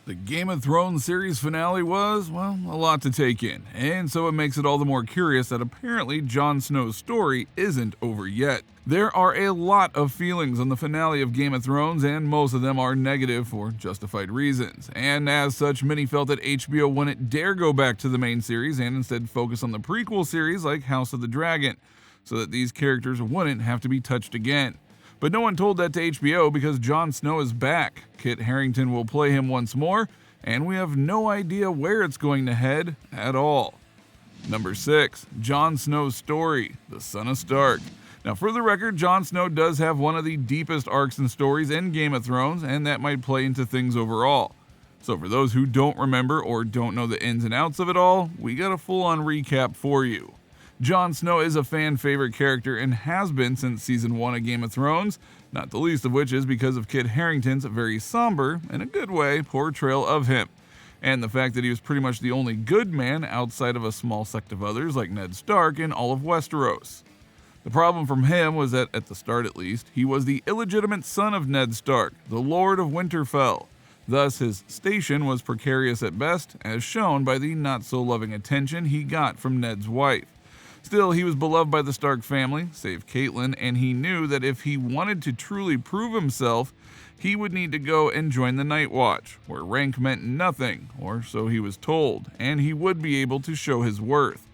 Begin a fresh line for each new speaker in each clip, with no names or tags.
The Game of Thrones series finale was, well, a lot to take in, and so it makes it all the more curious that apparently Jon Snow's story isn't over yet. There are a lot of feelings on the finale of Game of Thrones, and most of them are negative for justified reasons. And as such, many felt that HBO wouldn't dare go back to the main series and instead focus on the prequel series like House of the Dragon, so that these characters wouldn't have to be touched again. But no one told that to HBO because Jon Snow is back. Kit Harington will play him once more, and we have no idea where it's going to head at all. Number 6. Jon Snows Story, the Son of Stark. Now, for the record, Jon Snow does have one of the deepest arcs and stories in Game of Thrones, and that might play into things overall. So for those who don't remember or don't know the ins and outs of it all, we got a full-on recap for you. Jon Snow is a fan favorite character and has been since season 1 of Game of Thrones, not the least of which is because of Kit Harington's very somber, in a good way, portrayal of him, and the fact that he was pretty much the only good man outside of a small sect of others like Ned Stark in all of Westeros. The problem from him was that, at the start at least, he was the illegitimate son of Ned Stark, the Lord of Winterfell. Thus, his station was precarious at best, as shown by the not-so-loving attention he got from Ned's wife. Still, he was beloved by the Stark family, save Catelyn, and he knew that if he wanted to truly prove himself, he would need to go and join the Night Watch, where rank meant nothing, or so he was told, and he would be able to show his worth.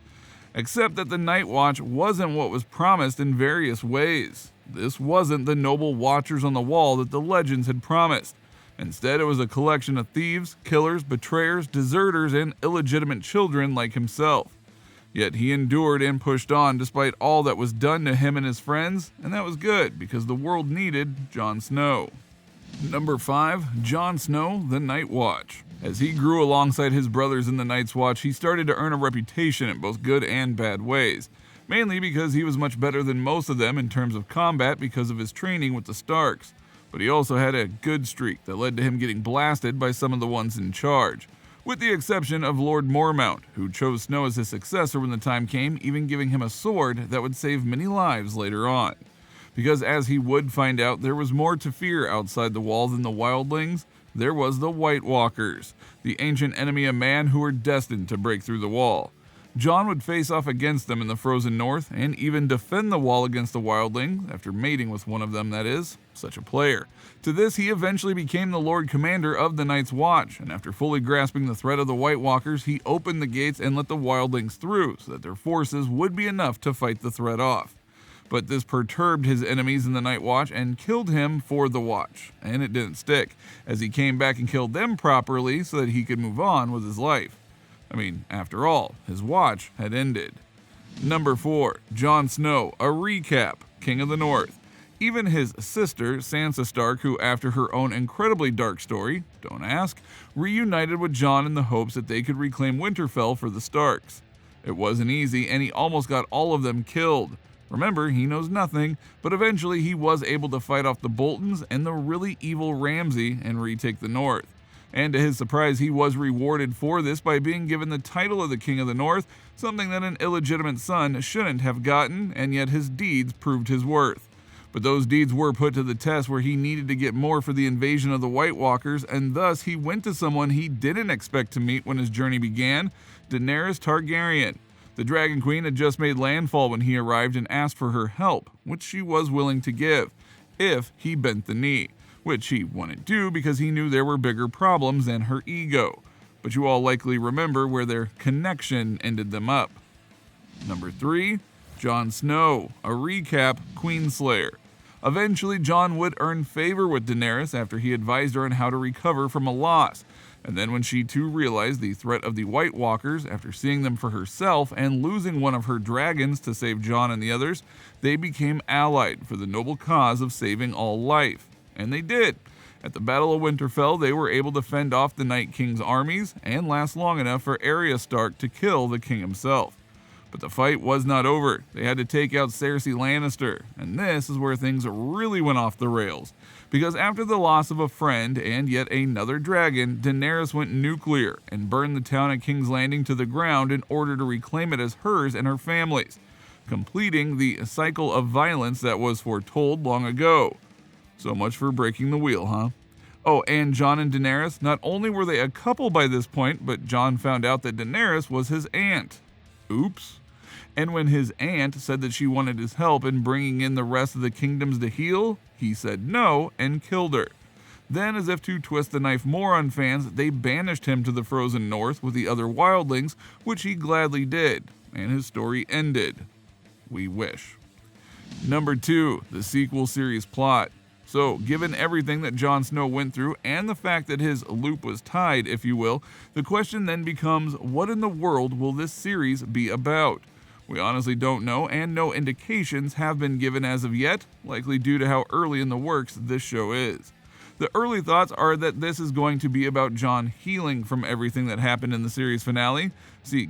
Except that the Night Watch wasn't what was promised in various ways. This wasn't the noble watchers on the wall that the legends had promised. Instead, it was a collection of thieves, killers, betrayers, deserters, and illegitimate children like himself. Yet he endured and pushed on despite all that was done to him and his friends, and that was good because the world needed Jon Snow. Number 5. Jon Snow, the Night Watch. As he grew alongside his brothers in the Night's Watch, he started to earn a reputation in both good and bad ways, mainly because he was much better than most of them in terms of combat because of his training with the Starks, but he also had a good streak that led to him getting blasted by some of the ones in charge, with the exception of Lord Mormont, who chose Snow as his successor when the time came, even giving him a sword that would save many lives later on. Because as he would find out, there was more to fear outside the wall than the wildlings. There was the White Walkers, the ancient enemy of man who were destined to break through the wall. Jon would face off against them in the frozen north and even defend the wall against the wildlings, after mating with one of them, that is, such a player. To this, he eventually became the Lord Commander of the Night's Watch, and after fully grasping the threat of the White Walkers, he opened the gates and let the wildlings through so that their forces would be enough to fight the threat off. But this perturbed his enemies in the Night Watch and killed him for the Watch, and it didn't stick, as he came back and killed them properly so that he could move on with his life. I mean, after all, his watch had ended. Number 4. Jon Snow, a recap, King of the North. Even his sister, Sansa Stark, who after her own incredibly dark story, don't ask, reunited with Jon in the hopes that they could reclaim Winterfell for the Starks. It wasn't easy, and he almost got all of them killed. Remember, he knows nothing, but eventually he was able to fight off the Boltons and the really evil Ramsay and retake the North. And to his surprise, he was rewarded for this by being given the title of the King of the North, something that an illegitimate son shouldn't have gotten, and yet his deeds proved his worth. But those deeds were put to the test where he needed to get more for the invasion of the White Walkers, and thus he went to someone he didn't expect to meet when his journey began, Daenerys Targaryen. The Dragon Queen had just made landfall when he arrived and asked for her help, which she was willing to give, if he bent the knee, which he wouldn't do because he knew there were bigger problems than her ego. But you all likely remember where their connection ended them up. Number 3. Jon Snow, a recap, Queenslayer. Eventually, Jon would earn favor with Daenerys after he advised her on how to recover from a loss, and then when she too realized the threat of the White Walkers after seeing them for herself and losing one of her dragons to save Jon and the others, they became allied for the noble cause of saving all life. And they did. At the Battle of Winterfell, they were able to fend off the Night King's armies and last long enough for Arya Stark to kill the king himself. But the fight was not over. They had to take out Cersei Lannister, and this is where things really went off the rails. Because after the loss of a friend and yet another dragon, Daenerys went nuclear and burned the town of King's Landing to the ground in order to reclaim it as hers and her family's, completing the cycle of violence that was foretold long ago. So much for breaking the wheel, huh? Oh, and Jon and Daenerys, not only were they a couple by this point, but Jon found out that Daenerys was his aunt. Oops. And when his aunt said that she wanted his help in bringing in the rest of the kingdoms to heal, he said no and killed her. Then, as if to twist the knife more on fans, they banished him to the frozen north with the other wildlings, which he gladly did, and his story ended. We wish. Number 2, the sequel series plot. So, given everything that Jon Snow went through and the fact that his loop was tied, if you will, the question then becomes, what in the world will this series be about? We honestly don't know, and no indications have been given as of yet, likely due to how early in the works this show is. The early thoughts are that this is going to be about Jon healing from everything that happened in the series finale,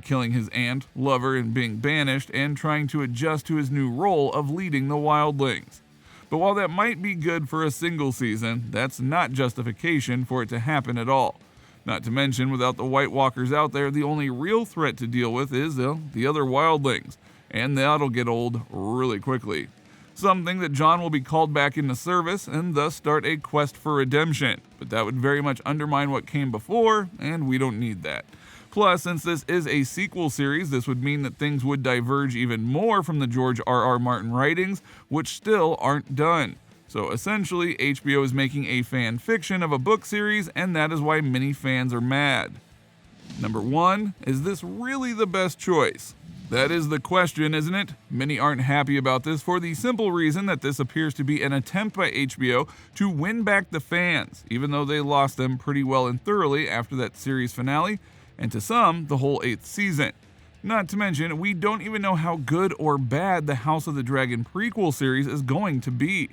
killing his aunt, lover, and being banished, and trying to adjust to his new role of leading the wildlings. But while that might be good for a single season, that's not justification for it to happen at all. Not to mention, without the White Walkers out there, the only real threat to deal with is the other wildlings, and that'll get old really quickly. Something that Jon will be called back into service and thus start a quest for redemption, but that would very much undermine what came before, and we don't need that. Plus, since this is a sequel series, this would mean that things would diverge even more from the George R.R. Martin writings, which still aren't done. So essentially, HBO is making a fan fiction of a book series, and that is why many fans are mad. Number 1, is this really the best choice? That is the question, isn't it? Many aren't happy about this for the simple reason that this appears to be an attempt by HBO to win back the fans, even though they lost them pretty well and thoroughly after that series finale, and to some, the whole 8th season. Not to mention, we don't even know how good or bad the House of the Dragon prequel series is going to be.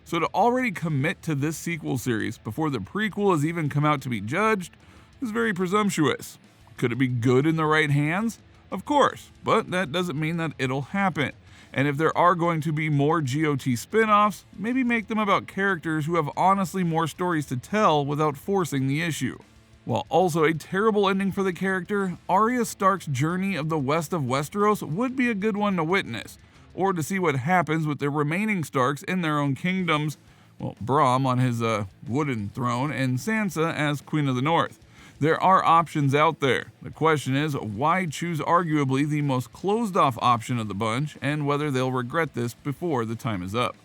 So to already commit to this sequel series before the prequel has even come out to be judged is very presumptuous. Could it be good in the right hands? Of course, but that doesn't mean that it'll happen. And if there are going to be more GOT spin-offs, maybe make them about characters who have honestly more stories to tell without forcing the issue. While also a terrible ending for the character, Arya Stark's journey of the west of Westeros would be a good one to witness, or to see what happens with the remaining Starks in their own kingdoms, Bronn on his wooden throne and Sansa as Queen of the North. There are options out there. The question is, why choose arguably the most closed-off option of the bunch, and whether they'll regret this before the time is up.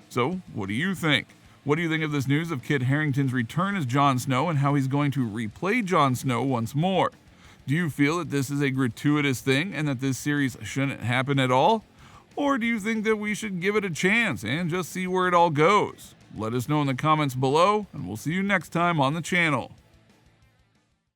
So, what do you think? What do you think of this news of Kit Harington's return as Jon Snow and how he's going to replay Jon Snow once more? Do you feel that this is a gratuitous thing and that this series shouldn't happen at all? Or do you think that we should give it a chance and just see where it all goes? Let us know in the comments below, and we'll see you next time on the channel.